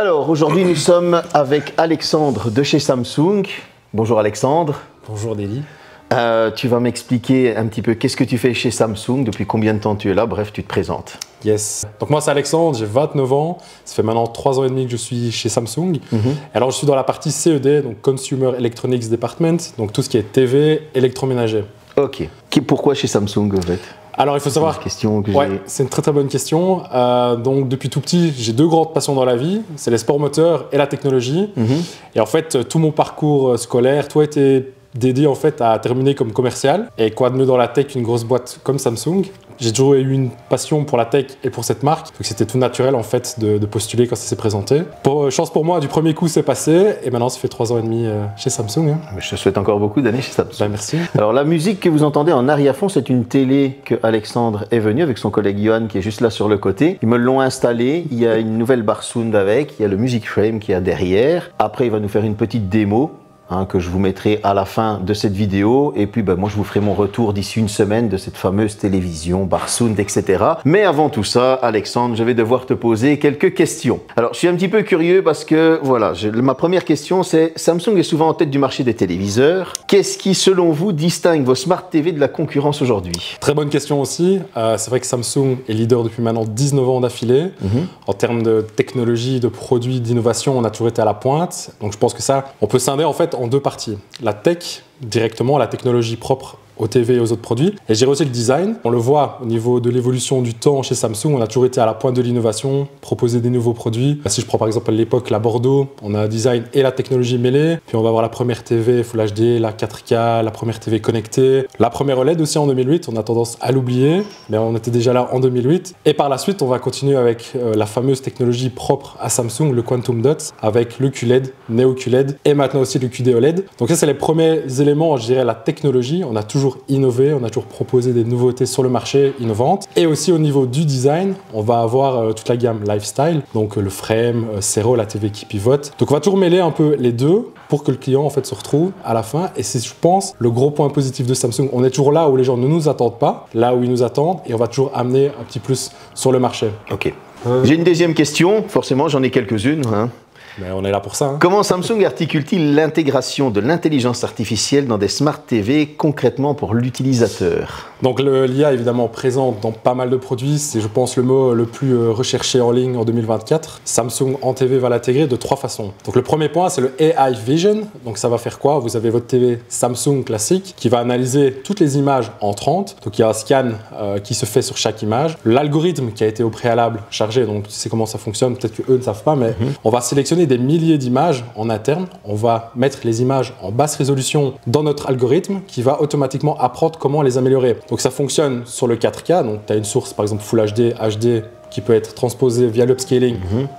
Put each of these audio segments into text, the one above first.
Alors, aujourd'hui, nous sommes avec Alexandre de chez Samsung. Bonjour Alexandre. Bonjour Délie. Tu vas m'expliquer un petit peu qu'est-ce que tu fais chez Samsung, depuis combien de temps tu es là, bref, tu te présentes. Yes. Donc moi c'est Alexandre, j'ai 29 ans, ça fait maintenant 3 ans et demi que je suis chez Samsung. Alors je suis dans la partie CED, donc Consumer Electronics Department, donc tout ce qui est TV, électroménager. Ok. Pourquoi chez Samsung en fait? Alors il faut savoir, c'est une très bonne question. Donc depuis tout petit, j'ai deux grandes passions dans la vie, c'est les sports moteurs et la technologie. Et en fait, tout mon parcours scolaire, tout a été dédié en fait à terminer comme commercial. Et quoi de mieux dans la tech qu'une grosse boîte comme Samsung? J'ai toujours eu une passion pour la tech et pour cette marque, donc c'était tout naturel en fait de postuler quand ça s'est présenté. Chance pour moi, du premier coup c'est passé et maintenant ça fait 3 ans et demi chez Samsung. Je te souhaite encore beaucoup d'années chez Samsung. Ben, merci. Alors la musique que vous entendez en arrière-fond, c'est une télé que Alexandre est venu avec son collègue Johan qui est juste là sur le côté. Ils me l'ont installée, il y a une nouvelle barre sound avec, il y a le Music Frame qui est derrière. Après il va nous faire une petite démo. Que je vous mettrai à la fin de cette vidéo et puis moi je vous ferai mon retour d'ici une semaine de cette fameuse télévision, bar sound, etc. Mais avant tout ça, Alexandre, je vais devoir te poser quelques questions. Alors je suis un petit peu curieux parce que voilà, ma première question c'est Samsung est souvent en tête du marché des téléviseurs. Qu'est-ce qui selon vous distingue vos Smart TV de la concurrence aujourd'hui? Très bonne question aussi. C'est vrai que Samsung est leader depuis maintenant 19 ans d'affilée. En termes de technologie, de produits, d'innovation, on a toujours été à la pointe. Donc je pense que ça, on peut scinder en fait en deux parties. La tech, directement, la technologie propre aux TV et aux autres produits. Et je dirais aussi le design. On le voit au niveau de l'évolution du temps chez Samsung, on a toujours été à la pointe de l'innovation, proposer des nouveaux produits. Si je prends par exemple à l'époque la Bordeaux, on a un design et la technologie mêlée. Puis on va avoir la première TV Full HD, la 4K, la première TV connectée, la première OLED aussi en 2008. On a tendance à l'oublier, mais on était déjà là en 2008. Et par la suite, on va continuer avec la fameuse technologie propre à Samsung, le Quantum Dots, avec le QLED, Neo QLED et maintenant aussi le QD OLED. Donc ça, c'est les premiers éléments, je dirais, la technologie. On a toujours innové, on a toujours proposé des nouveautés sur le marché innovantes. Et aussi au niveau du design, on va avoir toute la gamme lifestyle, donc le frame, Sero, la TV qui pivote. Donc on va toujours mêler un peu les deux pour que le client en fait se retrouve à la fin. Et c'est, je pense, le gros point positif de Samsung. On est toujours là où les gens ne nous attendent pas, là où ils nous attendent, et on va toujours amener un petit plus sur le marché. Ok. J'ai une deuxième question, forcément j'en ai quelques-unes. Mais on est là pour ça. Comment Samsung articule-t-il l'intégration de l'intelligence artificielle dans des Smart TV concrètement pour l'utilisateur? Donc l'IA est évidemment présente dans pas mal de produits. C'est, je pense, le mot le plus recherché en ligne en 2024. Samsung en TV va l'intégrer de 3 façons. Donc le premier point, c'est le AI Vision. Donc ça va faire quoi? Vous avez votre TV Samsung classique qui va analyser toutes les images entrantes. Donc il y a un scan qui se fait sur chaque image. L'algorithme qui a été au préalable chargé, donc tu sais comment ça fonctionne, peut-être qu'eux ne savent pas, mais on va sélectionner des milliers d'images en interne. On va mettre les images en basse résolution dans notre algorithme qui va automatiquement apprendre comment les améliorer. Donc ça fonctionne sur le 4K, donc tu as une source par exemple Full HD, HD qui peut être transposée via l'upscaling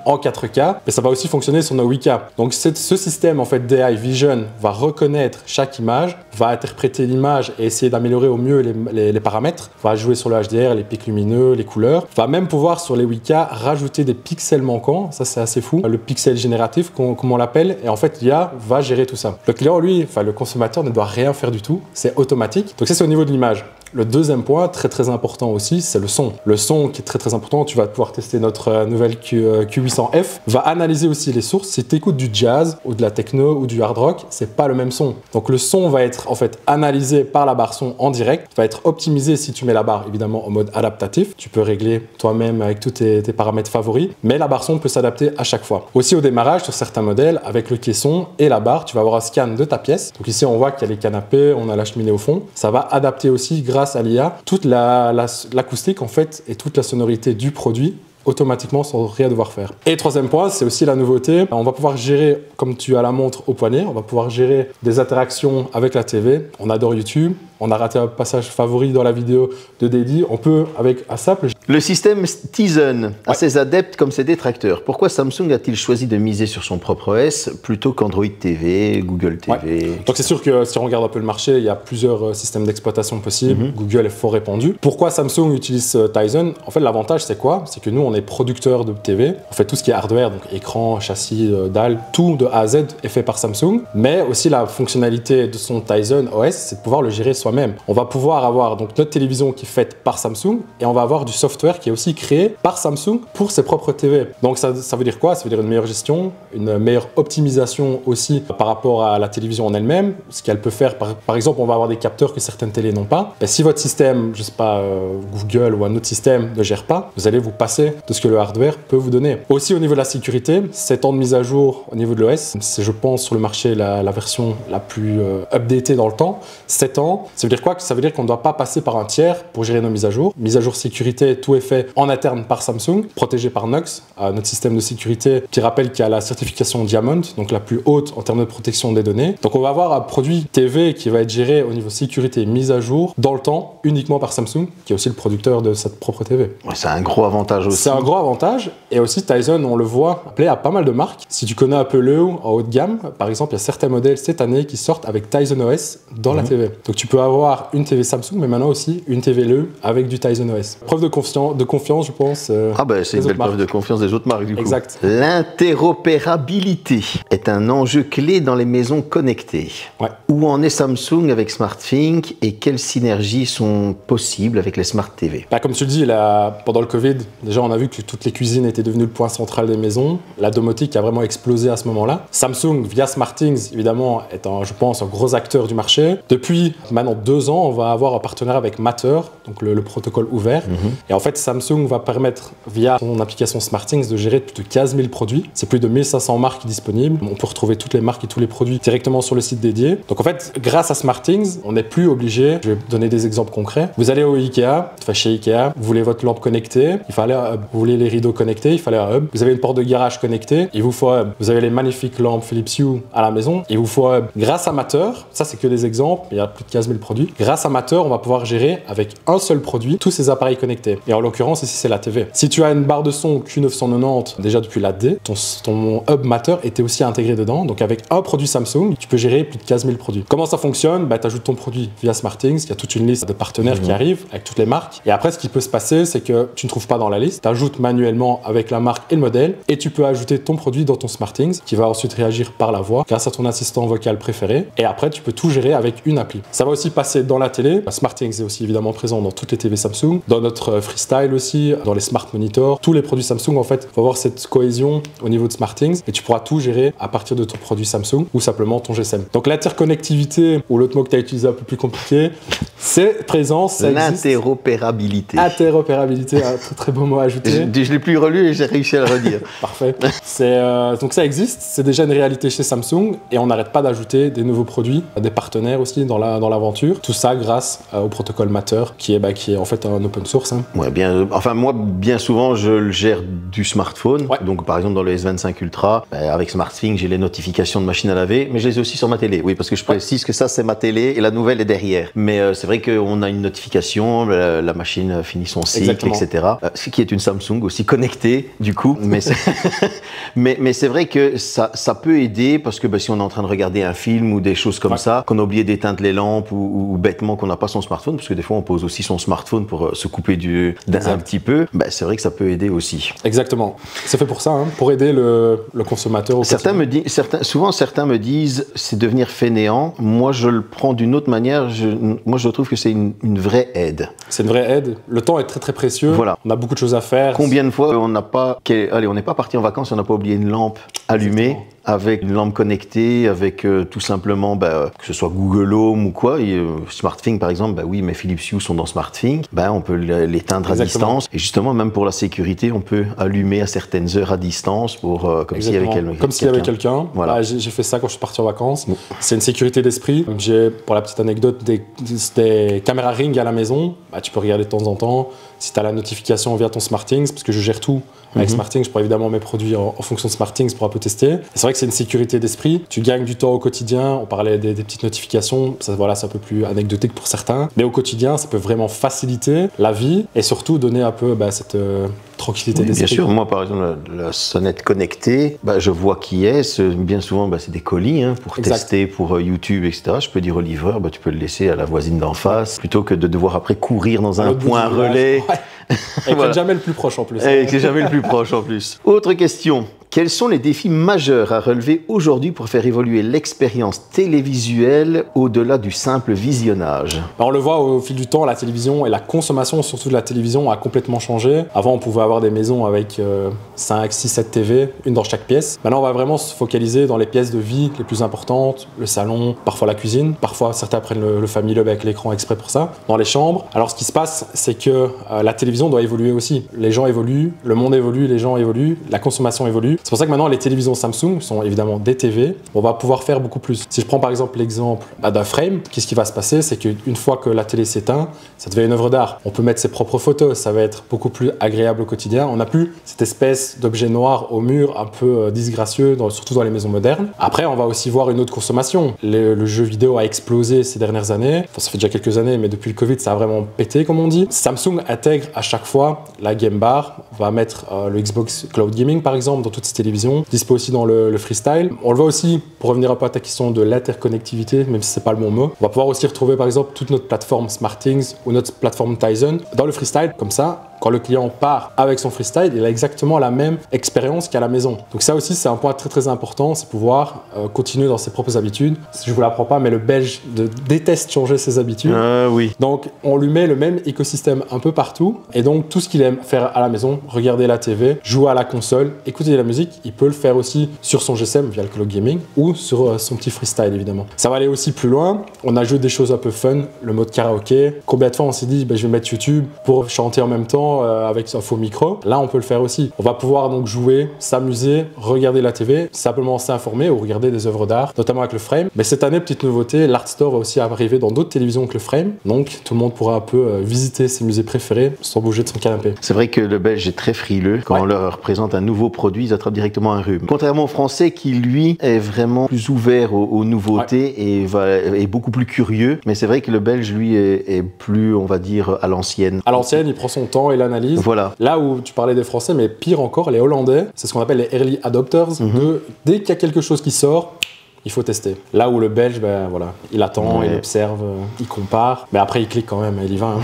en 4K, mais ça va aussi fonctionner sur nos 8K. Donc ce système en fait d'AI Vision va reconnaître chaque image, va interpréter l'image et essayer d'améliorer au mieux les paramètres, va jouer sur le HDR, les pics lumineux, les couleurs, va même pouvoir sur les 8K rajouter des pixels manquants, ça c'est assez fou, le pixel génératif comme on l'appelle, et en fait l'IA va gérer tout ça. Le client lui, enfin le consommateur ne doit rien faire du tout, c'est automatique. Donc ça c'est au niveau de l'image. Le deuxième point, très important aussi, c'est le son. Le son qui est très important, tu vas pouvoir tester notre nouvelle Q800F, va analyser aussi les sources. Si tu écoutes du jazz ou de la techno ou du hard rock, c'est pas le même son. Donc le son va être en fait analysé par la barre son en direct, va être optimisé si tu mets la barre évidemment en mode adaptatif. Tu peux régler toi-même avec tous tes paramètres favoris, mais la barre son peut s'adapter à chaque fois. Aussi au démarrage, sur certains modèles, avec le caisson et la barre, tu vas avoir un scan de ta pièce. Donc ici on voit qu'il y a les canapés, on a la cheminée au fond. Ça va adapter aussi grâce à l'IA, toute l'acoustique en fait et toute la sonorité du produit automatiquement sans rien devoir faire. Et troisième point, c'est aussi la nouveauté. On va pouvoir gérer, comme tu as la montre au poignet, on va pouvoir gérer des interactions avec la TV. On adore YouTube. On a raté un passage favori dans la vidéo de Dédi. On peut, avec un simple... Le système Tizen a ses adeptes comme ses détracteurs. Pourquoi Samsung a-t-il choisi de miser sur son propre OS plutôt qu'Android TV, Google TV? Donc c'est sûr que si on regarde un peu le marché, il y a plusieurs systèmes d'exploitation possibles. Google est fort répandu. Pourquoi Samsung utilise Tizen? En fait, l'avantage, c'est quoi? C'est que nous, on est producteur de TV. On fait tout ce qui est hardware, donc écran, châssis, dalle, tout de A à Z est fait par Samsung. Mais aussi la fonctionnalité de son Tizen OS, c'est de pouvoir le gérer soi-même. soi-même. On va pouvoir avoir donc notre télévision qui est faite par Samsung et on va avoir du software qui est aussi créé par Samsung pour ses propres TV. Donc ça veut dire quoi? Ça veut dire une meilleure gestion, une meilleure optimisation aussi par rapport à la télévision en elle-même, ce qu'elle peut faire. Par exemple, on va avoir des capteurs que certaines télés n'ont pas. Et si votre système, je sais pas, Google ou un autre système ne gère pas, vous allez vous passer de ce que le hardware peut vous donner. Aussi au niveau de la sécurité, 7 ans de mise à jour au niveau de l'OS, c'est je pense sur le marché la version la plus updatée dans le temps. 7 ans, ça veut dire quoi? Ça veut dire qu'on ne doit pas passer par un tiers pour gérer nos mises à jour. Mise à jour sécurité, tout est fait en interne par Samsung, protégé par Knox, notre système de sécurité qui rappelle qu'il y a la certification Diamond, donc la plus haute en termes de protection des données. Donc on va avoir un produit TV qui va être géré au niveau sécurité mise à jour dans le temps uniquement par Samsung, qui est aussi le producteur de cette propre TV. Ouais, c'est un gros avantage aussi. C'est un gros avantage. Et aussi Tizen, on le voit appelé à pas mal de marques. Si tu connais un peu le en haut de gamme, par exemple, il y a certains modèles cette année qui sortent avec Tizen OS dans la TV. Donc tu peux avoir une TV Samsung, mais maintenant aussi une TV LE avec du Tizen OS. Preuve de confiance, je pense. C'est une belle preuve de confiance des autres marques du coup. Exact. L'interopérabilité est un enjeu clé dans les maisons connectées. Ouais. Où en est Samsung avec SmartThings et quelles synergies sont possibles avec les Smart TV? Comme tu le dis, pendant le Covid, déjà on a vu que toutes les cuisines étaient devenues le point central des maisons. La domotique a vraiment explosé à ce moment-là. Samsung, via SmartThings, évidemment, est je pense, un gros acteur du marché. Depuis maintenant 2 ans, on va avoir un partenariat avec Matter, donc le protocole ouvert. Et en fait, Samsung va permettre, via son application SmartThings, de gérer plus de 15 000 produits. C'est plus de 1500 marques disponibles. On peut retrouver toutes les marques et tous les produits directement sur le site dédié. Donc en fait, grâce à SmartThings, on n'est plus obligé, je vais donner des exemples concrets. Vous allez au Ikea, chez Ikea, vous voulez votre lampe connectée, il fallait un hub. Vous voulez les rideaux connectés, il fallait un hub. Vous avez une porte de garage connectée, il vous faut un hub. Vous avez les magnifiques lampes Philips Hue à la maison, il vous faut un hub. Grâce à Matter, ça c'est que des exemples, il y a plus de 15 000 produits. Grâce à Matter, on va pouvoir gérer avec un seul produit tous ces appareils connectés. Et en l'occurrence, ici c'est la TV. Si tu as une barre de son Q990 déjà depuis la D, ton hub Matter était aussi intégré dedans. Donc avec un produit Samsung, tu peux gérer plus de 15 000 produits. Comment ça fonctionne? Tu ajoutes ton produit via SmartThings, il y a toute une liste de partenaires qui arrivent avec toutes les marques. Et après, ce qui peut se passer, c'est que tu ne trouves pas dans la liste, tu ajoutes manuellement avec la marque et le modèle, et tu peux ajouter ton produit dans ton SmartThings, qui va ensuite réagir par la voix, grâce à ton assistant vocal préféré. Et après, tu peux tout gérer avec une appli. Ça va aussi passer dans la télé. SmartThings est aussi évidemment présent dans toutes les TV Samsung, dans notre Freestyle aussi, dans les Smart Monitors. Tous les produits Samsung, en fait, vont avoir cette cohésion au niveau de SmartThings, et tu pourras tout gérer à partir de ton produit Samsung ou simplement ton GSM. Donc l'interconnectivité, ou l'autre mot que tu as utilisé un peu plus compliqué, c'est présent, ça existe. L'interopérabilité. Interopérabilité, un très, très beau mot à ajouter. Je l'ai plus relu et j'ai réussi à le redire. Parfait. Donc ça existe, c'est déjà une réalité chez Samsung et on n'arrête pas d'ajouter des nouveaux produits, des partenaires aussi dans l'aventure. Tout ça grâce au protocole Matter qui est en fait un open source. Ouais, moi, bien souvent, je le gère du smartphone. Ouais. Donc par exemple dans le S25 Ultra, avec SmartThings, j'ai les notifications de machine à laver, mais je les ai aussi sur ma télé. Oui, parce que je précise que ça c'est ma télé et la nouvelle est derrière. Mais c'est vrai qu'on a une notification, la machine finit son cycle, etc. Ce qui est une Samsung aussi connectée du coup. Mais c'est vrai que ça peut aider parce que si on est en train de regarder un film ou des choses comme ça, qu'on a oublié d'éteindre les lampes ou bêtement qu'on n'a pas son smartphone, parce que des fois on pose aussi son smartphone pour se couper d'un petit peu, c'est vrai que ça peut aider aussi. Exactement. C'est fait pour ça, pour aider le consommateur au quotidien. Souvent certains me disent c'est devenir fainéant. Moi je le prends d'une autre manière. Moi je trouve que c'est une vraie aide. C'est une vraie aide. Le temps est très très précieux. Voilà. On a beaucoup de choses à faire. Combien de fois on n'est pas parti en vacances, on n'a pas oublié une lampe allumée. Exactement. Avec une lampe connectée, avec tout simplement, que ce soit Google Home ou quoi, SmartThings par exemple, oui, mes Philips Hue sont dans SmartThings, on peut l'éteindre à distance. Et justement, même pour la sécurité, on peut allumer à certaines heures à distance comme s'il y avait quelqu'un. Voilà. J'ai fait ça quand je suis parti en vacances. C'est une sécurité d'esprit. J'ai, pour la petite anecdote, des caméras Ring à la maison. Tu peux regarder de temps en temps. Si tu as la notification via ton SmartThings, parce que je gère tout avec SmartThings, je prends évidemment mes produits en fonction de SmartThings pour un peu tester. C'est vrai que c'est une sécurité d'esprit. Tu gagnes du temps au quotidien. On parlait des petites notifications. Ça, c'est un peu plus anecdotique pour certains. Mais au quotidien, ça peut vraiment faciliter la vie et surtout donner un peu cette tranquillité d'esprit. Bien sûr. Moi, par exemple, la sonnette connectée, je vois qui est. Bien souvent, c'est des colis pour tester pour YouTube, etc. Je peux dire au livreur, tu peux le laisser à la voisine d'en face plutôt que de devoir après courir dans un point relais. Ouais. Et voilà. Jamais le plus proche en plus. Et c'est jamais le plus proche en plus. Autre question. Quels sont les défis majeurs à relever aujourd'hui pour faire évoluer l'expérience télévisuelle au-delà du simple visionnage? Alors, on le voit au fil du temps, la télévision et la consommation surtout de la télévision a complètement changé. Avant, on pouvait avoir des maisons avec 5, 6, 7 TV, une dans chaque pièce. Maintenant, on va vraiment se focaliser dans les pièces de vie les plus importantes, le salon, parfois la cuisine. Parfois, certains prennent le Family Hub avec l'écran exprès pour ça, dans les chambres. Alors, ce qui se passe, c'est que la télévision doit évoluer aussi. Les gens évoluent, le monde évolue, les gens évoluent, la consommation évolue. C'est pour ça que maintenant, les télévisions Samsung sont évidemment des TV. On va pouvoir faire beaucoup plus. Si je prends par exemple l'exemple d'un frame, qu'est-ce qui va se passer? C'est qu'une fois que la télé s'éteint, ça devient une œuvre d'art. On peut mettre ses propres photos, ça va être beaucoup plus agréable au quotidien. On n'a plus cette espèce d'objet noir au mur un peu disgracieux, surtout dans les maisons modernes. Après, on va aussi voir une autre consommation. Le jeu vidéo a explosé ces dernières années. Enfin, ça fait déjà quelques années, mais depuis le Covid, ça a vraiment pété, comme on dit. Samsung intègre à chaque fois la Game Bar, va mettre le Xbox Cloud Gaming, par exemple, dans toutes ces télévisions. Dispo aussi dans le Freestyle. On le voit aussi, pour revenir un peu à ta question de l'interconnectivité, même si c'est pas le bon mot, on va pouvoir aussi retrouver, par exemple, toute notre plateforme SmartThings ou notre plateforme Tizen dans le Freestyle, comme ça. Quand le client part avec son Freestyle, il a exactement la même expérience qu'à la maison. Donc ça aussi, c'est un point très très important, c'est pouvoir continuer dans ses propres habitudes. Je ne vous l'apprends pas, mais le Belge déteste changer ses habitudes. Oui. Donc on lui met le même écosystème un peu partout. Et donc tout ce qu'il aime faire à la maison, regarder la TV, jouer à la console, écouter de la musique, il peut le faire aussi sur son GSM via le Cloud Gaming ou sur son petit Freestyle évidemment. Ça va aller aussi plus loin. On ajoute des choses un peu fun, le mode karaoké. Combien de fois on s'est dit, je vais mettre YouTube pour chanter en même temps avec un faux micro. Là, on peut le faire aussi. On va pouvoir donc jouer, s'amuser, regarder la TV, simplement s'informer ou regarder des œuvres d'art, notamment avec le Frame. Mais cette année, petite nouveauté, l'Art Store va aussi arriver dans d'autres télévisions que le Frame. Donc, tout le monde pourra un peu visiter ses musées préférés sans bouger de son canapé. C'est vrai que le Belge est très frileux. Quand on leur présente un nouveau produit, ils attrapent directement un rhume. Contrairement au Français qui, lui, est vraiment plus ouvert aux nouveautés et est beaucoup plus curieux. Mais c'est vrai que le Belge, lui, est plus, on va dire, à l'ancienne. À l'ancienne, il prend son temps et l'analyse. Voilà. Là où tu parlais des Français, mais pire encore, les Hollandais, c'est ce qu'on appelle les early adopters. Dès qu'il y a quelque chose qui sort, il faut tester. Là où le Belge, voilà, il attend, il observe, il compare, mais après il clique quand même, il y va.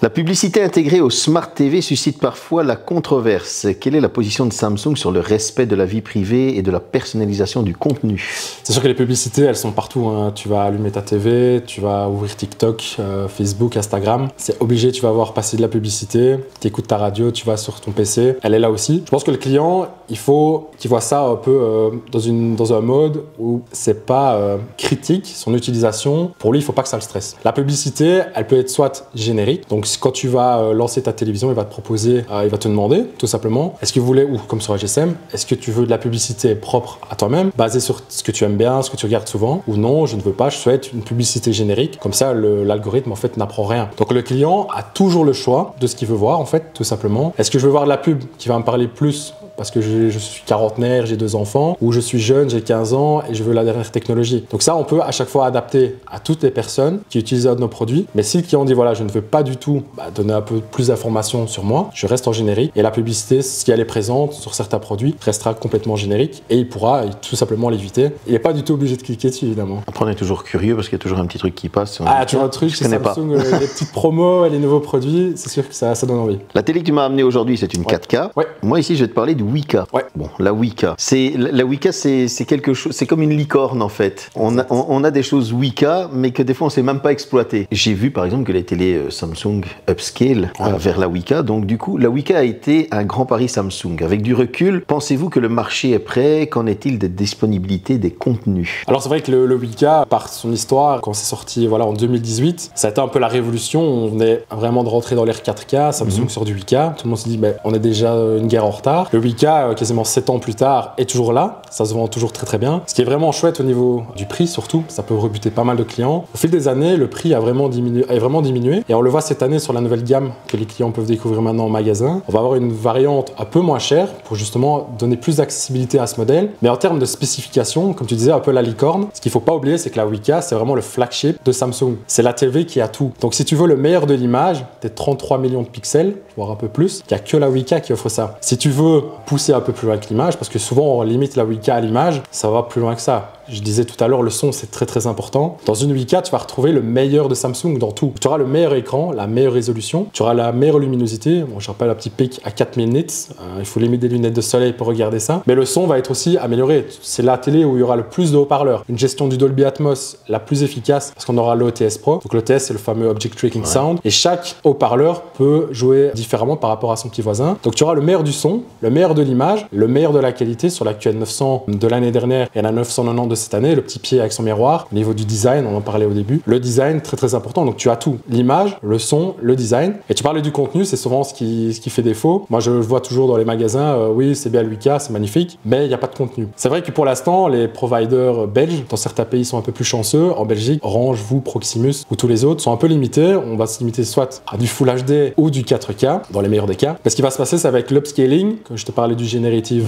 La publicité intégrée au Smart TV suscite parfois la controverse. Quelle est la position de Samsung sur le respect de la vie privée et de la personnalisation du contenu? C'est sûr que les publicités, elles sont partout. Tu vas allumer ta TV, tu vas ouvrir TikTok, Facebook, Instagram. C'est obligé, tu vas voir passer de la publicité. Tu écoutes ta radio, tu vas sur ton PC. Elle est là aussi. Je pense que le client, il faut qu'il voit ça un peu dans un mode où c'est pas critique, son utilisation. Pour lui, il faut pas que ça le stresse. La publicité, elle peut être soit générique. Donc, quand tu vas lancer ta télévision, il va te proposer, il va te demander, tout simplement, est-ce que vous voulez, ou comme sur un GSM, est-ce que tu veux de la publicité propre à toi-même, basée sur ce que tu aimes bien, ce que tu regardes souvent, ou non, je ne veux pas, je souhaite une publicité générique. Comme ça, l'algorithme, en fait, n'apprend rien. Donc, le client a toujours le choix de ce qu'il veut voir, en fait, tout simplement. Est-ce que je veux voir de la pub qui va me parler plus parce que je suis quarantenaire, j'ai 2 enfants, ou je suis jeune, j'ai 15 ans et je veux la dernière technologie. Donc ça, on peut à chaque fois adapter à toutes les personnes qui utilisent nos produits. Mais si le client dit, voilà, je ne veux pas du tout donner un peu plus d'informations sur moi, je reste en générique. Et la publicité, si elle est présente sur certains produits, restera complètement générique et il pourra tout simplement l'éviter. Il n'est pas du tout obligé de cliquer dessus, évidemment. Après, on est toujours curieux parce qu'il y a toujours un petit truc qui passe. Tu vois un truc chez Samsung, les petites promos et les nouveaux produits, c'est sûr que ça donne envie. La télé que tu m'as amenée aujourd'hui, c'est une 4K. Ouais. Moi, ici, je vais te parler du 8K. Ouais. Bon, la 8K. La 8K, c'est quelque chose, c'est comme une licorne en fait. On a des choses 8K, mais que des fois on ne sait même pas exploiter. J'ai vu par exemple que les télés Samsung upscale vers la 8K. Donc du coup, la 8K a été un grand pari Samsung. Avec du recul, pensez-vous que le marché est prêt? Qu'en est-il des disponibilités des contenus? Alors c'est vrai que le 8K, par son histoire, quand c'est sorti en 2018, ça a été un peu la révolution. On venait vraiment de rentrer dans l'ère 4K. Samsung sort du 8K. Tout le monde se dit, on est déjà une guerre en retard. Le 8K, quasiment 7 ans plus tard, est toujours là. Ça se vend toujours très très bien. Ce qui est vraiment chouette au niveau du prix surtout, ça peut rebuter pas mal de clients. Au fil des années, le prix a vraiment diminué. Et on le voit cette année sur la nouvelle gamme que les clients peuvent découvrir maintenant en magasin. On va avoir une variante un peu moins chère pour justement donner plus d'accessibilité à ce modèle. Mais en termes de spécifications, comme tu disais, un peu la licorne, ce qu'il faut pas oublier, c'est que la 8K, c'est vraiment le flagship de Samsung. C'est la TV qui a tout. Donc si tu veux le meilleur de l'image, tes 33 millions de pixels, voire un peu plus, il n'y a que la 8K qui offre ça. Si tu veux pousser un peu plus loin que l'image, parce que souvent on limite la 8K à l'image, ça va plus loin que ça. Je disais tout à l'heure, le son, c'est très important. Dans une 8K, tu vas retrouver le meilleur de Samsung dans tout. Tu auras le meilleur écran, la meilleure résolution, tu auras la meilleure luminosité. Bon, je rappelle un petit pic à 4000 nits. Il faut limiter des lunettes de soleil pour regarder ça. Mais le son va être aussi amélioré. C'est la télé où il y aura le plus de haut-parleurs. Une gestion du Dolby Atmos la plus efficace parce qu'on aura l'OTS Pro. Donc l'OTS, c'est le fameux Object Tracking Sound. Et chaque haut-parleur peut jouer différemment par rapport à son petit voisin. Donc tu auras le meilleur du son, le meilleur de l'image, le meilleur de la qualité sur la QN900 de l'année dernière et la 990 de cette année, le petit pied avec son miroir. Au niveau du design, on en parlait au début. Le design, très important. Donc tu as tout. L'image, le son, le design. Et tu parlais du contenu, c'est souvent ce qui fait défaut. Moi, je le vois toujours dans les magasins. Oui, c'est bien le 8K, c'est magnifique, mais il n'y a pas de contenu. C'est vrai que pour l'instant, les providers belges, dans certains pays, sont un peu plus chanceux. En Belgique, Orange, vous, Proximus ou tous les autres sont un peu limités. On va se limiter soit à du Full HD ou du 4K, dans les meilleurs des cas. Mais ce qui va se passer, c'est avec l'upscaling, que je te parlais du Generative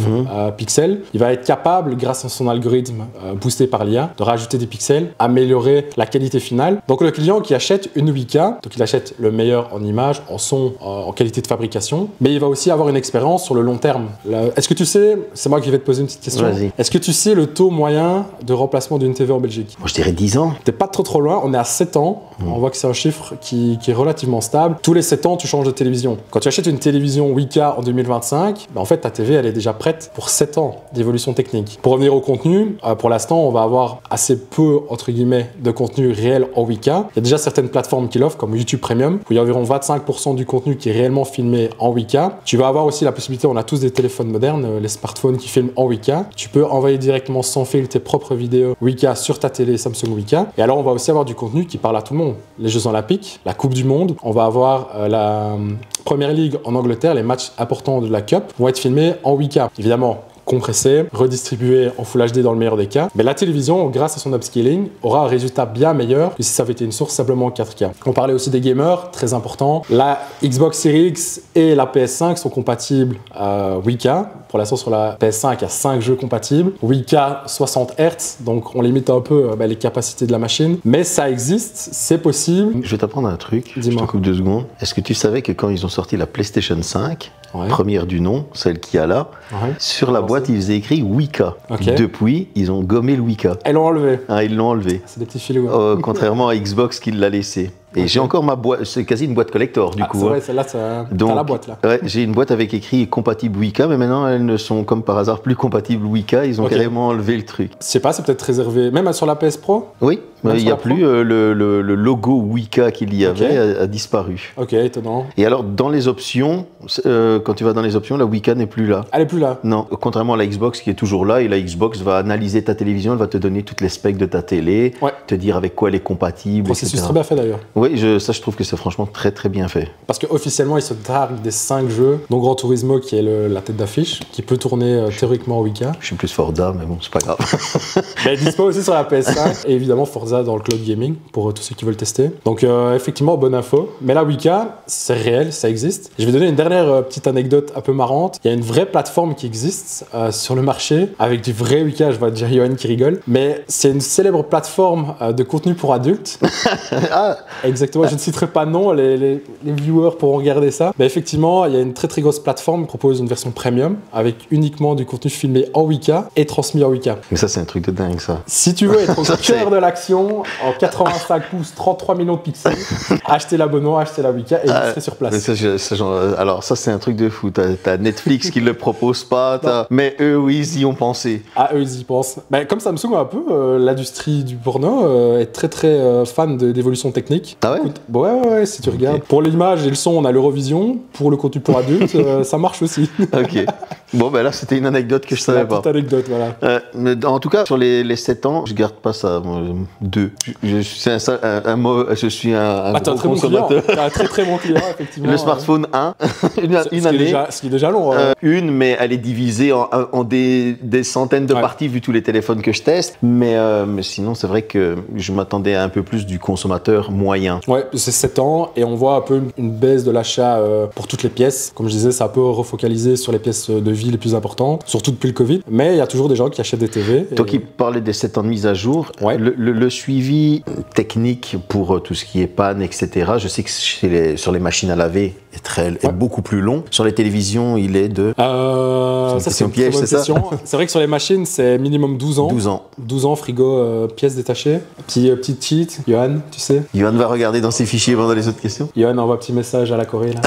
Pixel. Il va être capable, grâce à son algorithme boosté par l'IA, de rajouter des pixels, améliorer la qualité finale. Donc le client qui achète une 8K, donc il achète le meilleur en image, en son, en qualité de fabrication, mais il va aussi avoir une expérience sur le long terme. Est-ce que tu sais, c'est moi qui vais te poser une petite question, est-ce que tu sais le taux moyen de remplacement d'une TV en Belgique? Moi, je dirais 10 ans. T'es pas trop loin, on est à 7 ans, on voit que c'est un chiffre qui est relativement stable. Tous les 7 ans, tu changes de télévision. Quand tu achètes une télévision 8K en 2025, en fait ta TV elle est déjà prête pour 7 ans d'évolution technique. Pour revenir au contenu, pour l'instant on va avoir assez peu entre guillemets de contenu réel en 8K. Il y a déjà certaines plateformes qui l'offrent comme YouTube Premium où il y a environ 25% du contenu qui est réellement filmé en 8K. Tu vas avoir aussi la possibilité, on a tous des téléphones modernes, les smartphones qui filment en 8K. Tu peux envoyer directement sans fil tes propres vidéos 8K sur ta télé Samsung 8K. Et alors on va aussi avoir du contenu qui parle à tout le monde. Les Jeux Olympiques, la Coupe du Monde, on va avoir la Premier League en Angleterre, les matchs importants de la Cup vont être filmés en 8K. Évidemment, compressé, redistribué en Full HD dans le meilleur des cas. Mais la télévision, grâce à son upscaling, aura un résultat bien meilleur que si ça avait été une source simplement en 4K. On parlait aussi des gamers, très important. La Xbox Series X et la PS5 sont compatibles à 8K. Pour l'instant, sur la PS5, il y a 5 jeux compatibles. 8K 60 Hz, donc on limite un peu les capacités de la machine. Mais ça existe, c'est possible. Je vais t'apprendre un truc, je Dis-moi. te coupe 2 secondes. Est-ce que tu savais que quand ils ont sorti la PlayStation 5, première du nom, celle qu'il y a là, sur la boîte, ils faisaient écrit 8K. Depuis, ils ont gommé le 8K. Elles l'ont enlevé. Ah, ils l'ont enlevé. C'est des petits filous. Contrairement à Xbox qui l'a laissé. Et j'ai encore ma boîte, c'est quasi une boîte collector du coup. C'est vrai, celle-là, t'as la boîte là. Ouais, j'ai une boîte avec écrit compatible 8K, mais maintenant elles ne sont comme par hasard plus compatibles 8K, ils ont carrément enlevé le truc. Je sais pas, c'est peut-être réservé, même sur la PS Pro. Oui, il n'y a plus le logo 8K qu'il y avait a disparu. Ok, étonnant. Et alors dans les options, quand tu vas dans les options, la 8K n'est plus là. Elle est plus là. Non, contrairement à la Xbox qui est toujours là, et la Xbox va analyser ta télévision, elle va te donner toutes les specs de ta télé, te dire avec quoi elle est compatible, processus très bien fait d'ailleurs. Oui, ça je trouve que c'est franchement très bien fait. Parce qu'officiellement, ils se targuent des 5 jeux, dont Gran Turismo qui est la tête d'affiche, qui peut tourner théoriquement en 8K. Je suis plus Forza, mais bon, c'est pas grave. Mais dispo aussi sur la PS5, et évidemment Forza dans le cloud gaming, pour tous ceux qui veulent tester. Donc effectivement, bonne info. Mais la 8K, c'est réel, ça existe. Je vais donner une dernière petite anecdote un peu marrante. Il y a une vraie plateforme qui existe sur le marché, avec du vrai 8K, je vois déjà Johan qui rigole. Mais c'est une célèbre plateforme de contenu pour adultes. Exactement, je ne citerai pas non, les viewers pourront regarder ça. Mais effectivement, il y a une très grosse plateforme qui propose une version premium avec uniquement du contenu filmé en 8K et transmis en 8K. Mais ça, c'est un truc de dingue, ça. Si tu veux être au cœur de l'action, en 85 pouces, 33 millions de pixels, achetez l'abonnement, achetez la 8K et vous serez sur place. Alors ça, c'est un truc de fou. T'as Netflix qui ne le propose pas, mais eux, oui, ils y ont pensé. Ah, eux, ils y pensent. Mais comme Samsung, un peu, l'industrie du porno est très fan d'évolution technique. Ah ouais? Écoute, ouais, si tu regardes. Pour l'image et le son, on a l'Eurovision. Pour le contenu pour adultes, ça marche aussi. Ok. Bon, ben là, c'était une anecdote que je savais pas. C'est une petite anecdote, voilà. Mais en tout cas, sur les 7 ans, je garde pas ça. 2. Je suis un gros consommateur. T'es un très bon client, effectivement. Le smartphone, une année. Ce qui est déjà long. Une, mais elle est divisée en des centaines de parties vu tous les téléphones que je teste. Mais sinon, c'est vrai que je m'attendais à un peu plus du consommateur moyen. Ouais, c'est 7 ans et on voit un peu une baisse de l'achat pour toutes les pièces. Comme je disais, ça a un peu refocalisé sur les pièces de vie les plus importantes, surtout depuis le Covid. Mais il y a toujours des gens qui achètent des TV. Toi qui parlais des 7 ans de mise à jour, le suivi technique pour tout ce qui est panne, etc. Je sais que sur les machines à laver, est beaucoup plus long. Sur les télévisions, il est de... ça, c'est une très bonne question. C'est vrai que sur les machines, c'est minimum 12 ans. 12 ans. 12 ans, frigo, pièces détachées. Petit cheat, Johan, tu sais. Johan va regarder dans ses fichiers pendant les autres questions. Johan envoie un petit message à la Corée, là.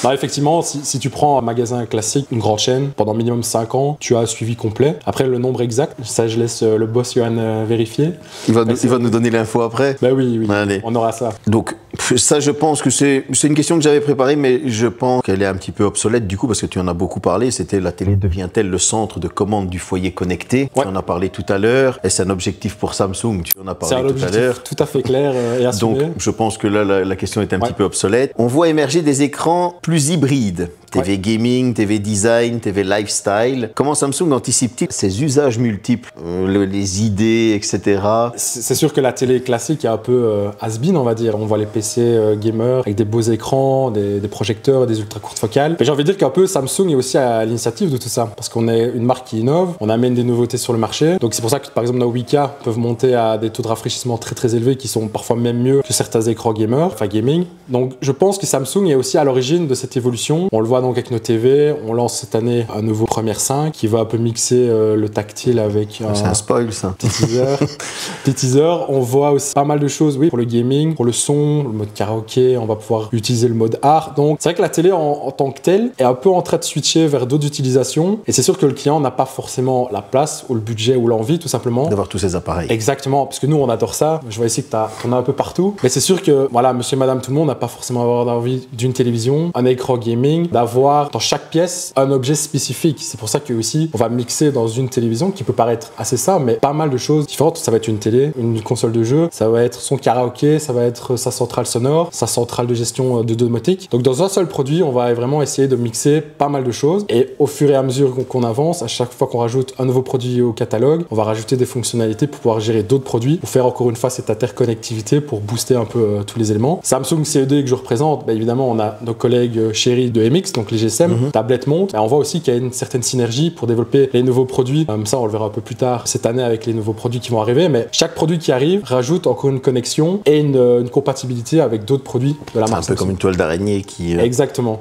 Non, effectivement, si tu prends un magasin classique, une grande chaîne, pendant minimum 5 ans, tu as un suivi complet. Après, le nombre exact, ça, je laisse le boss Johan vérifier. Il va nous donner l'info après. Ben oui, Allez. On aura ça. Donc, ça, je pense que c'est une question que j'avais préparée, mais je pense qu'elle est un petit peu obsolète du coup, parce que tu en as beaucoup parlé. C'était la télé devient-elle le centre de commande du foyer connecté? Tu en as parlé tout à l'heure. Est-ce un objectif pour Samsung? Tu en as parlé tout à l'heure. C'est un objectif tout à fait clair et assumé. Donc, je pense que là, la question est un petit peu obsolète. On voit émerger des écrans plus hybrides. TV gaming, TV design, TV lifestyle. Comment Samsung anticipe-t-il ces usages multiples, les idées, etc. C'est sûr que la télé classique est un peu has-been, on va dire. On voit les PC gamers avec des beaux écrans, des projecteurs, des ultra courtes focales. Mais j'ai envie de dire qu'un peu Samsung est aussi à l'initiative de tout ça. Parce qu'on est une marque qui innove, on amène des nouveautés sur le marché. Donc c'est pour ça que par exemple nos 8K peuvent monter à des taux de rafraîchissement très très élevés qui sont parfois même mieux que certains écrans gamers, enfin gaming. Donc je pense que Samsung est aussi à l'origine de cette évolution. On le voit donc avec nos TV, on lance cette année un nouveau Premiere 5 qui va un peu mixer le tactile avec c'est un spoil ça. Petit teaser. On voit aussi pas mal de choses, oui, pour le gaming, pour le son, le mode karaoké, on va pouvoir utiliser le mode art. Donc c'est vrai que la télé en tant que telle est un peu en train de switcher vers d'autres utilisations et c'est sûr que le client n'a pas forcément la place ou le budget ou l'envie tout simplement d'avoir tous ces appareils. Exactement, parce que nous on adore ça. Je vois ici que t'en as un peu partout. Mais c'est sûr que voilà, monsieur, madame, tout le monde n'a pas forcément envie d'une télévision, un écran gaming, d'avoir dans chaque pièce un objet spécifique. C'est pour ça que aussi on va mixer dans une télévision qui peut paraître assez simple, mais pas mal de choses différentes. Ça va être une télé, une console de jeu, ça va être son karaoké, ça va être sa centrale sonore, sa centrale de gestion de domotique. Donc dans un seul produit, on va vraiment essayer de mixer pas mal de choses et au fur et à mesure qu'on avance, à chaque fois qu'on rajoute un nouveau produit au catalogue, on va rajouter des fonctionnalités pour pouvoir gérer d'autres produits, pour faire encore une fois cette interconnectivité pour booster un peu tous les éléments. Samsung CE2 que je représente, évidemment on a nos collègues chéris de MX, donc les GSM, tablette monte. Et on voit aussi qu'il y a une certaine synergie pour développer les nouveaux produits. Ça, on le verra un peu plus tard cette année avec les nouveaux produits qui vont arriver. Mais chaque produit qui arrive rajoute encore une connexion et une compatibilité avec d'autres produits de la marque. C'est un peu comme une toile d'araignée qui... Exactement.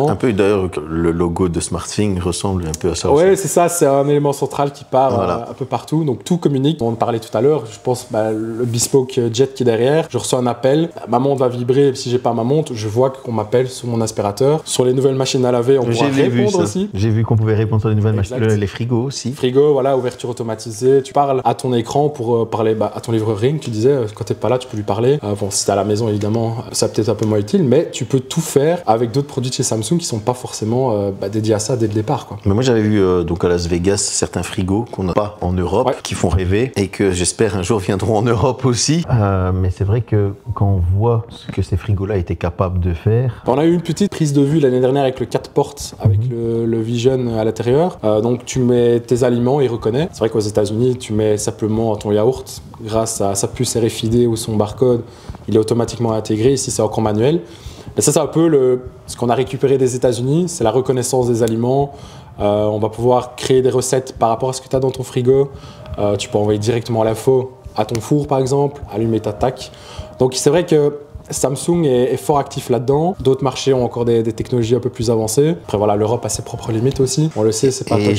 Un peu d'ailleurs, le logo de SmartThing ressemble un peu à ça. Oui, c'est ça. C'est un élément central qui part un peu partout. Donc tout communique. On en parlait tout à l'heure. Je pense le bespoke jet qui est derrière. Je reçois un appel. Ma montre va vibrer. Si j'ai pas ma montre, je vois qu'on m'appelle sur mon aspirateur. Sur les nouvelles machines à laver, on pourra répondre aussi. J'ai vu qu'on pouvait répondre sur les nouvelles machines. Les frigos aussi. Frigo, voilà, ouverture automatisée. Tu parles à ton écran pour parler à ton livreur Ring. Tu disais, quand t'es pas là, tu peux lui parler. Bon, si t'es à la maison, évidemment, ça peut-être un peu moins utile, mais tu peux tout faire avec d'autres produits de chez Samsung qui sont pas forcément dédiés à ça dès le départ, quoi. Mais moi, j'avais vu donc à Las Vegas certains frigos qu'on n'a pas en Europe, qui font rêver et que j'espère un jour viendront en Europe aussi. Mais c'est vrai que quand on voit ce que ces frigos-là étaient capables de faire. On a eu une petite prise de vue l'année dernière avec le 4 portes, avec le Vision à l'intérieur. Donc tu mets tes aliments, il reconnaît. C'est vrai qu'aux États-Unis, tu mets simplement ton yaourt grâce à sa puce RFID ou son barcode, il est automatiquement intégré. Ici, c'est encore manuel. Et ça, c'est un peu ce qu'on a récupéré des États-Unis, c'est la reconnaissance des aliments. On va pouvoir créer des recettes par rapport à ce que tu as dans ton frigo. Tu peux envoyer directement l'info à ton four, par exemple, allumer ta tac. Donc c'est vrai que Samsung est fort actif là-dedans. D'autres marchés ont encore des technologies un peu plus avancées. Après voilà, l'Europe a ses propres limites aussi. On le sait, c'est pas. Et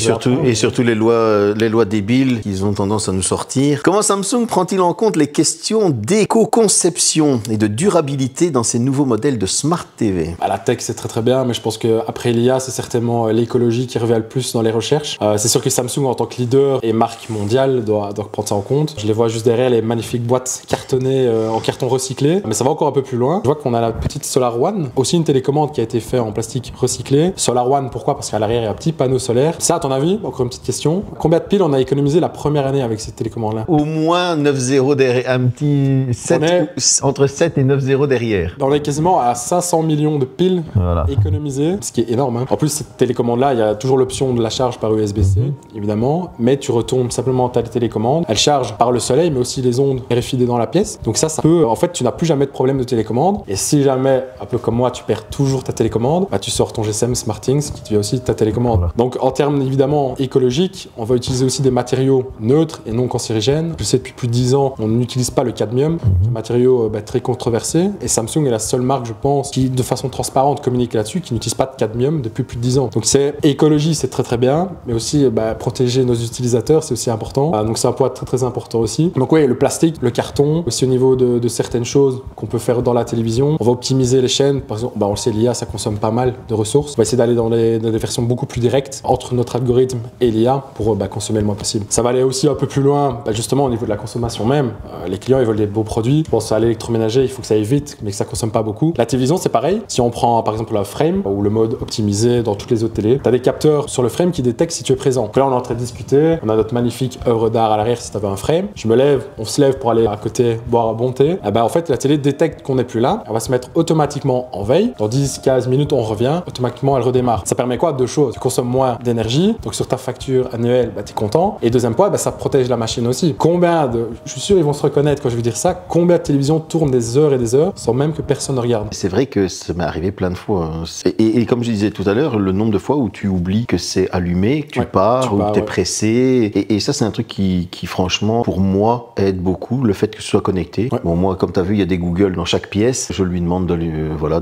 surtout les lois débiles qu'ils ont tendance à nous sortir. Comment Samsung prend-il en compte les questions d'éco-conception et de durabilité dans ces nouveaux modèles de Smart TV? La tech c'est très très bien, mais je pense qu'après l'IA, c'est certainement l'écologie qui revient le plus dans les recherches. C'est sûr que Samsung en tant que leader et marque mondiale doit prendre ça en compte. Je les vois juste derrière les magnifiques boîtes cartonnées en carton recyclé, mais ça va encore un peu plus loin. Je vois qu'on a la petite Solar One, aussi une télécommande qui a été faite en plastique recyclé. Solar One, pourquoi? Parce qu'à l'arrière il y a un petit panneau solaire. Ça, à ton avis, encore une petite question, combien de piles on a économisé la première année avec cette télécommande-là? Au moins 9 zéros derrière, un petit 7, entre 7 et 9 zéros derrière. On est quasiment à 500 millions de piles économisées, ce qui est énorme, hein. En plus, cette télécommande-là, il y a toujours l'option de la charge par USB-C, évidemment, mais tu retournes simplement ta télécommande. Elle charge par le soleil, mais aussi les ondes RFID dans la pièce. Donc ça peut, en fait, tu n'as plus jamais de problème de télécommande. Et si jamais, un peu comme moi, tu perds toujours ta télécommande, bah, tu sors ton GSM SmartThings qui devient aussi ta télécommande. Donc en termes évidemment écologiques, on va utiliser aussi des matériaux neutres et non cancérigènes. Je sais depuis plus de 10 ans, on n'utilise pas le cadmium, un matériau très controversé. Et Samsung est la seule marque, je pense, qui de façon transparente communique là-dessus, qui n'utilise pas de cadmium depuis plus de 10 ans. Donc c'est écologie, c'est très très bien, mais aussi protéger nos utilisateurs, c'est aussi important. Donc c'est un point très très important aussi. Donc oui, le plastique, le carton, aussi au niveau de certaines choses qu'on peut faire dans la télévision. On va optimiser les chaînes. Par exemple, on le sait, l'IA, ça consomme pas mal de ressources. On va essayer d'aller dans des versions beaucoup plus directes entre notre algorithme et l'IA pour consommer le moins possible. Ça va aller aussi un peu plus loin, justement au niveau de la consommation même. Les clients, ils veulent des beaux produits. Je pense à l'électroménager, il faut que ça aille vite, mais que ça consomme pas beaucoup. La télévision, c'est pareil. Si on prend par exemple un frame ou le mode optimisé dans toutes les autres télés, tu as des capteurs sur le frame qui détectent si tu es présent. Donc là, on est en train de discuter. On a notre magnifique œuvre d'art à l'arrière si tu avais un frame. Je me lève, on se lève pour aller à côté boire un bon thé. En fait, la télé détecte qu'on n'est plus là. Elle va se mettre automatiquement en veille. Dans 10-15 minutes, on revient. Automatiquement, elle redémarre. Ça permet quoi? Deux choses. Tu consommes moins d'énergie. Donc sur ta facture annuelle, tu es content. Et deuxième point, ça protège la machine aussi. Je suis sûr ils vont se reconnaître quand je vais dire ça, combien de télévisions tournent des heures et des heures sans même que personne ne regarde? C'est vrai que ça m'est arrivé plein de fois. Et comme je disais tout à l'heure, le nombre de fois où tu oublies que c'est allumé, que tu pars, ou que tu es pressé. Et ça, c'est un truc qui, franchement, pour moi, aide beaucoup, le fait que ce soit connecté. Ouais. Bon, moi, comme tu as vu, il y a des Google dans chaque pièce. Je lui demande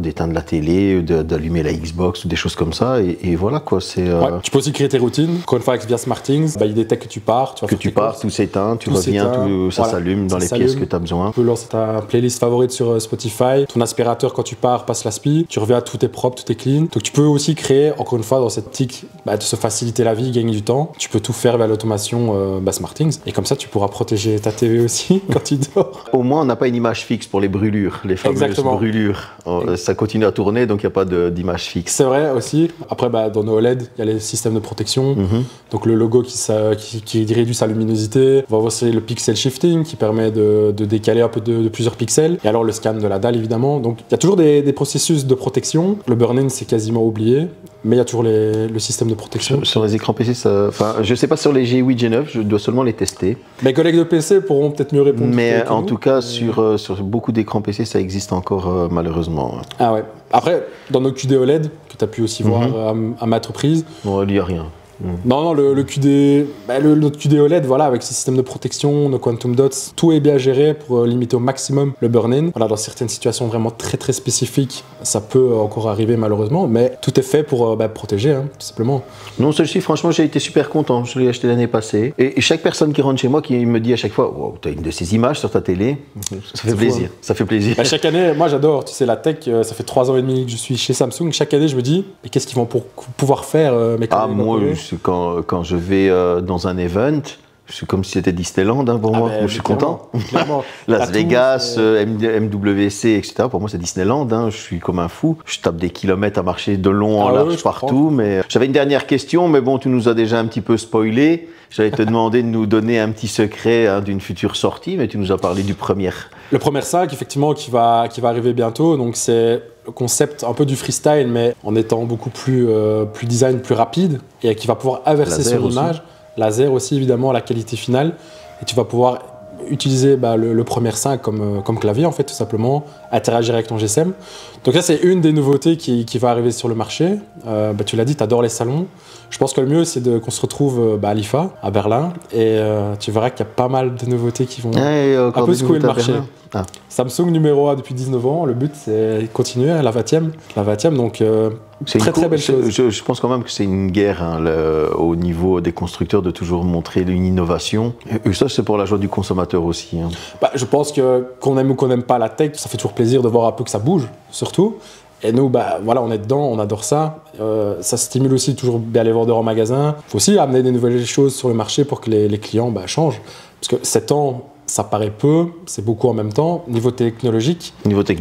d'éteindre la télé, d'allumer la Xbox ou des choses comme ça. Et voilà, quoi. Tu peux aussi créer tes routines. Encore une fois, via SmartThings, il détecte que tu pars. Tout s'éteint, tu reviens, ça s'allume dans les pièces que tu as besoin. Tu peux lancer ta playlist favorite sur Spotify. Ton aspirateur, quand tu pars, passe l'aspi. Tu reviens, tout est propre, tout est clean. Donc tu peux aussi créer, encore une fois, dans cette optique de se faciliter la vie, gagner du temps. Tu peux tout faire via l'automation SmartThings. Et comme ça, tu pourras protéger ta TV aussi quand tu dors. Au moins, on n'a pas une image fixe pour les brûlures, les fameuses brûlures. Ça continue à tourner, donc il n'y a pas d'image fixe. C'est vrai aussi. Après, dans nos OLED, il y a les systèmes de protection. Donc le logo qui réduit sa luminosité. On va voir aussi le pixel shifting qui permet de décaler un peu de plusieurs pixels. Et alors le scan de la dalle, évidemment. Donc il y a toujours des processus de protection. Le burn-in, c'est quasiment oublié. Mais il y a toujours le système de protection. Sur les écrans PC, je ne sais pas sur les G8, G9, je dois seulement les tester. Mes collègues de PC pourront peut-être mieux répondre. Mais en tout cas, sur beaucoup d'écrans PC, ça existe encore malheureusement. Ah ouais. Après, dans nos QD OLED, que tu as pu aussi voir à maintes reprises. Non, il n'y a rien. Non, le QD, notre QD OLED, avec ce système de protection, nos Quantum Dots, tout est bien géré pour limiter au maximum le burn-in. Dans certaines situations vraiment très très spécifiques, ça peut encore arriver malheureusement, mais tout est fait pour protéger, tout simplement. Non, celui-ci, franchement, j'ai été super content. Je l'ai acheté l'année passée. Et chaque personne qui rentre chez moi, qui me dit à chaque fois, wow, tu as une de ces images sur ta télé, ça fait plaisir. Ça fait plaisir. Chaque année, moi j'adore, tu sais, la tech, ça fait 3 ans et demi que je suis chez Samsung. Chaque année, je me dis, mais qu'est-ce qu'ils vont pouvoir faire mes collègues? Moi, quand je vais dans un event, c'est comme si c'était Disneyland pour moi. Je suis content. Clairement. Las Vegas, MWC, etc. Pour moi, c'est Disneyland. Je suis comme un fou. Je tape des kilomètres à marcher de long en large partout. Mais j'avais une dernière question, mais bon, tu nous as déjà un petit peu spoilé. J'allais te demander de nous donner un petit secret d'une future sortie, mais tu nous as parlé du premier. Le premier 5, effectivement, qui va arriver bientôt. Donc, c'est le concept un peu du freestyle, mais en étant beaucoup plus design, plus rapide, et qui va pouvoir inverser son image. Laser aussi, évidemment, la qualité finale. Et tu vas pouvoir utiliser le premier 5 comme clavier, en fait, tout simplement, interagir avec ton GSM. Donc ça, c'est une des nouveautés qui va arriver sur le marché. Tu l'as dit, tu adores les salons. Je pense que le mieux, c'est qu'on se retrouve à l'IFA, à Berlin, et tu verras qu'il y a pas mal de nouveautés qui vont un peu secouer le marché. Samsung numéro 1 depuis 19 ans, le but c'est de continuer à la 20e, donc c'est très belle chose. Je pense quand même que c'est une guerre au niveau des constructeurs de toujours montrer une innovation. Et ça, c'est pour la joie du consommateur aussi. Je pense qu'on aime ou qu'on n'aime pas la tech, ça fait toujours plaisir de voir un peu que ça bouge, surtout. Et nous, on est dedans, on adore ça. Ça stimule aussi toujours bien les vendeurs en magasin. Il faut aussi amener des nouvelles choses sur le marché pour que les clients changent. Parce que 7 ans, ça paraît peu, c'est beaucoup en même temps. Niveau technologique,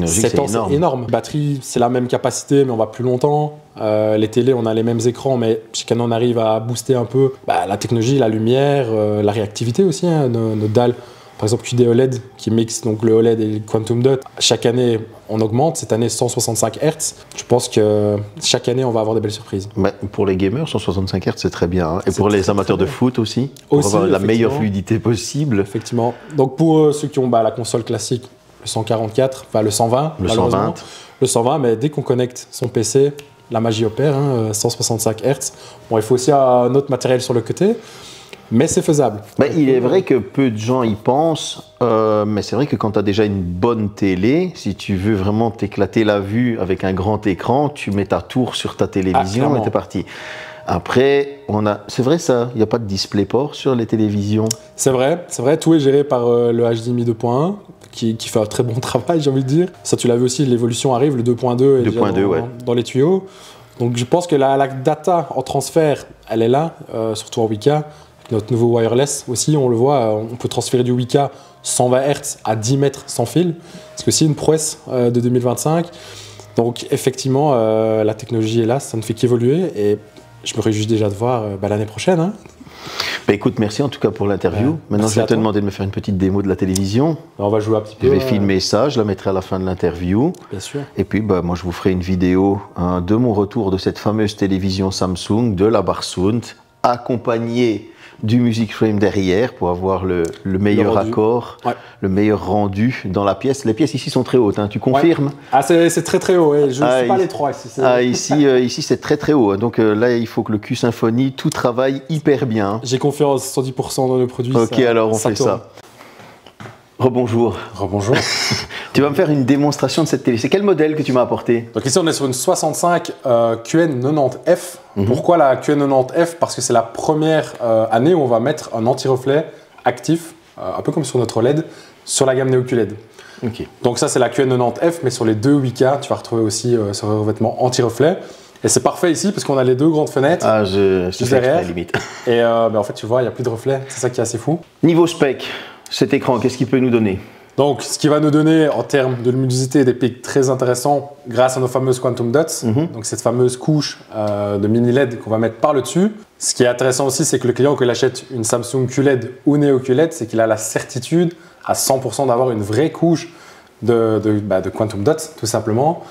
c'est énorme. Batterie, c'est la même capacité, mais on va plus longtemps. Les télés, on a les mêmes écrans, mais chaque année, on arrive à booster un peu la technologie, la lumière, la réactivité aussi, nos dalles. Par exemple, QD OLED qui mixe donc le OLED et le Quantum Dot. Chaque année, on augmente. Cette année, 165 Hz. Je pense que chaque année, on va avoir des belles surprises. Pour les gamers, 165 Hz, c'est très bien. Et pour les amateurs de foot aussi, pour avoir la meilleure fluidité possible. Effectivement. Donc pour ceux qui ont la console classique, le le 144, enfin le 120, Le malheureusement. 120. Le 120, mais dès qu'on connecte son PC, la magie opère, 165 Hz. Bon, il faut aussi un autre matériel sur le côté, mais c'est faisable. Il est vrai que peu de gens y pensent, mais c'est vrai que quand tu as déjà une bonne télé, si tu veux vraiment t'éclater la vue avec un grand écran, tu mets ta tour sur ta télévision et t'es parti. Après, c'est vrai ça, il n'y a pas de DisplayPort sur les télévisions. C'est vrai, tout est géré par le HDMI 2.1 qui fait un très bon travail, j'ai envie de dire. Ça, tu l'as vu aussi, l'évolution arrive, le 2.2 est déjà dans les tuyaux. Donc je pense que la data en transfert, elle est là, surtout en 8K. Notre nouveau wireless aussi, on le voit, on peut transférer du 8K 120 Hz à 10 mètres sans fil. C'est aussi une prouesse de 2025. Donc effectivement, la technologie est là, ça ne fait qu'évoluer et je me réjouis déjà de voir l'année prochaine. Hein. Écoute, merci en tout cas pour l'interview. Maintenant, je vais te demander de me faire une petite démo de la télévision. On va jouer un petit peu. Je vais filmer ça, je la mettrai à la fin de l'interview. Bien sûr. Et puis, moi, je vous ferai une vidéo de mon retour de cette fameuse télévision Samsung, de la Barsound, accompagnée du Music Frame derrière pour avoir le meilleur accord, le meilleur rendu dans la pièce. Les pièces ici sont très hautes, hein, tu confirmes? Ah, c'est très très haut, je ne suis pas les trois ici. Ici c'est très très haut, donc là il faut que le Q-Symphony, tout travaille hyper bien. J'ai confiance 110% dans le produit. Ok, alors on fait ça. Rebonjour. Rebonjour. Tu vas me faire une démonstration de cette télé. C'est quel modèle que tu m'as apporté? Donc ici on est sur une 65 QN90F. Pourquoi la QN90F? Parce que c'est la première année où on va mettre un anti-reflet actif, un peu comme sur notre LED, sur la gamme Neo QLED. Okay. Donc ça c'est la QN90F, mais sur les deux 8K, tu vas retrouver aussi ce revêtement anti-reflet. Et c'est parfait ici parce qu'on a les deux grandes fenêtres. Ah, je suis derrière. Limite. Et en fait tu vois, il n'y a plus de reflet, c'est ça qui est assez fou. Niveau spec, cet écran, qu'est-ce qu'il peut nous donner? Donc, ce qui va nous donner en termes de luminosité des pics très intéressants grâce à nos fameuses Quantum Dots, donc cette fameuse couche de mini LED qu'on va mettre par le dessus. Ce qui est intéressant aussi, c'est que le client, qu'il achète une Samsung QLED ou Neo QLED, c'est qu'il a la certitude à 100% d'avoir une vraie couche de Quantum Dots, tout simplement.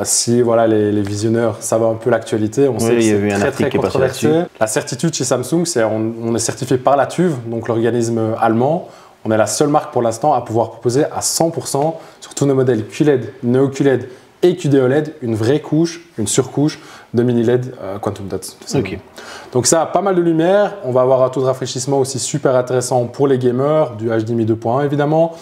Si voilà, les visionneurs savent un peu l'actualité, on sait que c'est très controversé. La certitude chez Samsung, c'est on est certifié par la TÜV, donc l'organisme allemand. On est la seule marque pour l'instant à pouvoir proposer à 100% sur tous nos modèles QLED, Neo QLED et QD-OLED une vraie couche, une surcouche de mini LED Quantum Dots. Okay. Donc ça a pas mal de lumière. On va avoir un taux de rafraîchissement aussi super intéressant pour les gamers, du HDMI 2.1 évidemment.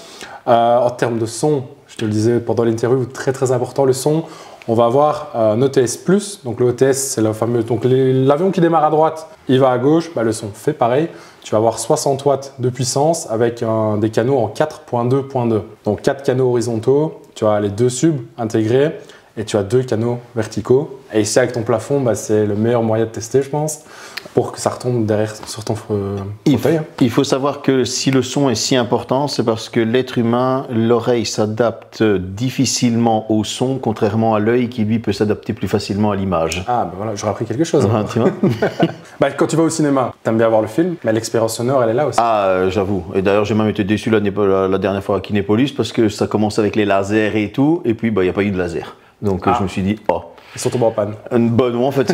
En termes de son, je te le disais pendant l'interview, très très important le son. On va avoir un OTS+, donc le OTS c'est le fameux, donc l'avion qui démarre à droite, il va à gauche, le son fait pareil. Tu vas avoir 60 watts de puissance avec des canaux en 4.2.2. Donc 4 canaux horizontaux, tu as les deux subs intégrés et tu as 2 canaux verticaux. Et ici avec ton plafond, c'est le meilleur moyen de tester je pense, pour que ça retombe derrière sur ton fauteuil. Il faut savoir que si le son est si important, c'est parce que l'être humain, l'oreille s'adapte difficilement au son, contrairement à l'œil qui lui peut s'adapter plus facilement à l'image. Ah voilà, j'aurais appris quelque chose. Tu vois. Quand tu vas au cinéma, t'aimes bien voir le film, mais l'expérience sonore elle est là aussi. Ah j'avoue, et d'ailleurs j'ai même été déçu la dernière fois à Kinépolis parce que ça commence avec les lasers et tout, et puis il n'y a pas eu de laser. Donc je me suis dit, ils sont tombés en panne. Non, en fait,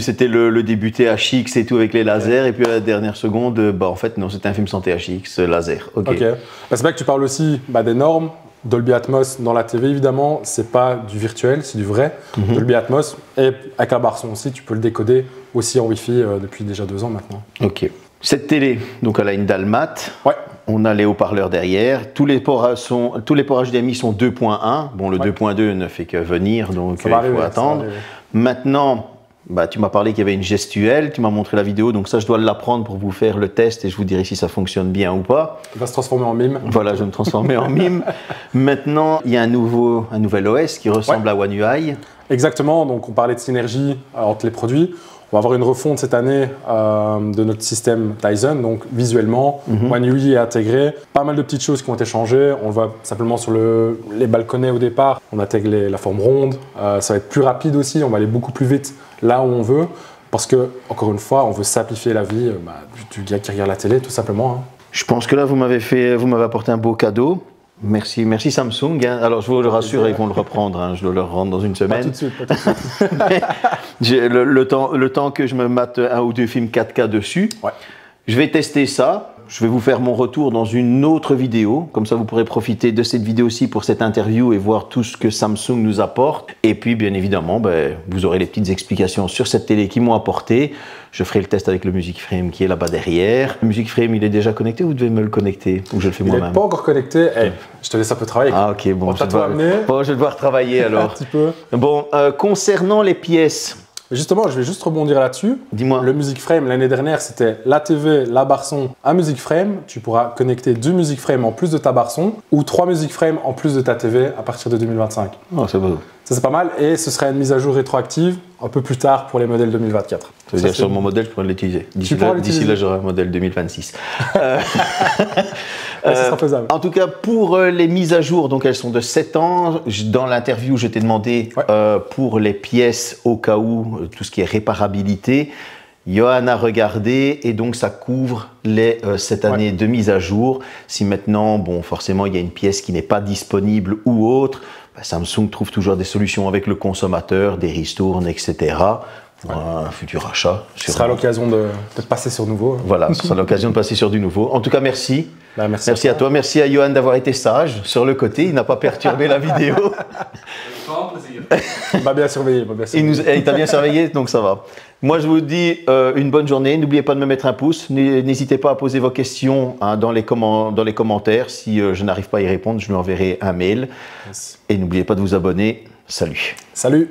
c'était le début THX et tout avec les lasers. Et puis à la dernière seconde, en fait, non, c'était un film sans THX, laser. Ok. C'est vrai que tu parles aussi des normes. Dolby Atmos dans la TV, évidemment, c'est pas du virtuel, c'est du vrai. Dolby Atmos. Et avec la barre son aussi, tu peux le décoder aussi en Wi-Fi depuis déjà 2 ans maintenant. Ok. Cette télé, donc elle a une dalle mat. Ouais. On a les haut-parleurs derrière. Tous les ports HDMI sont 2.1. Bon, le 2.2 ne fait que venir, donc il faut attendre. Maintenant, tu m'as parlé qu'il y avait une gestuelle. Tu m'as montré la vidéo, donc ça, je dois l'apprendre pour vous faire le test et je vous dirai si ça fonctionne bien ou pas. Il va se transformer en mime. Voilà, je vais me transformer en mime. Maintenant, il y a un nouvel OS qui ressemble à One UI. Exactement. Donc, on parlait de synergie entre les produits. On va avoir une refonte cette année de notre système Tizen, donc visuellement, One UI est intégré. Pas mal de petites choses qui ont été changées. On le voit simplement sur les balconnets au départ. On intègre la forme ronde. Ça va être plus rapide aussi. On va aller beaucoup plus vite là où on veut. Parce que, encore une fois, on veut simplifier la vie du gars qui regarde la télé, tout simplement. Je pense que là, vous m'avez apporté un beau cadeau. Merci Samsung. Alors je vous le rassure, ils vont le reprendre. Je dois le rendre dans une semaine. Pas tout de suite. Pas tout de suite. le temps que je me mate 1 ou 2 films 4K dessus, je vais tester ça. je vais vous faire mon retour dans une autre vidéo. Comme ça, vous pourrez profiter de cette vidéo-ci pour cette interview et voir tout ce que Samsung nous apporte. Et puis, bien évidemment, vous aurez les petites explications sur cette télé qui m'ont apporté. Je ferai le test avec le Music Frame qui est là-bas derrière. Le Music Frame, il est déjà connecté ou vous devez me le connecter? Ou je le fais moi-même? Il n'est pas encore connecté. Hey, je te laisse un peu travailler. Ah, ok, bon, je vais devoir travailler alors. Un petit peu. Bon, concernant les pièces. Justement, je vais juste rebondir là-dessus. Dis-moi. Le Music Frame, l'année dernière, c'était la TV, la barre son, un Music Frame. Tu pourras connecter 2 Music Frame en plus de ta barre son ou 3 Music Frame en plus de ta TV à partir de 2025. Oh, c'est beau. Ça, c'est pas mal. Et ce sera une mise à jour rétroactive un peu plus tard pour les modèles 2024. Ça veut dire sur mon modèle, je pourrais l'utiliser. D'ici là, j'aurai un modèle 2026. Ça sera faisable. En tout cas, pour les mises à jour, donc elles sont de 7 ans. Dans l'interview, je t'ai demandé pour les pièces au cas où, tout ce qui est réparabilité. Johan a regardé et donc ça couvre cette année de mise à jour. Si maintenant, bon, forcément, il y a une pièce qui n'est pas disponible ou autre, Samsung trouve toujours des solutions avec le consommateur, des ristournes, etc. Pour un futur achat. Ce sera l'occasion de passer sur nouveau. Voilà, ce sera l'occasion de passer sur du nouveau. En tout cas, merci. Merci à toi. Merci à Johan d'avoir été sage sur le côté. Il n'a pas perturbé la vidéo. Il m'a bien surveillé. Il t'a bien surveillé, donc ça va. Moi, je vous dis une bonne journée. N'oubliez pas de me mettre un pouce. N'hésitez pas à poser vos questions dans les commentaires. Si je n'arrive pas à y répondre, je lui enverrai un mail. Yes. Et n'oubliez pas de vous abonner. Salut. Salut.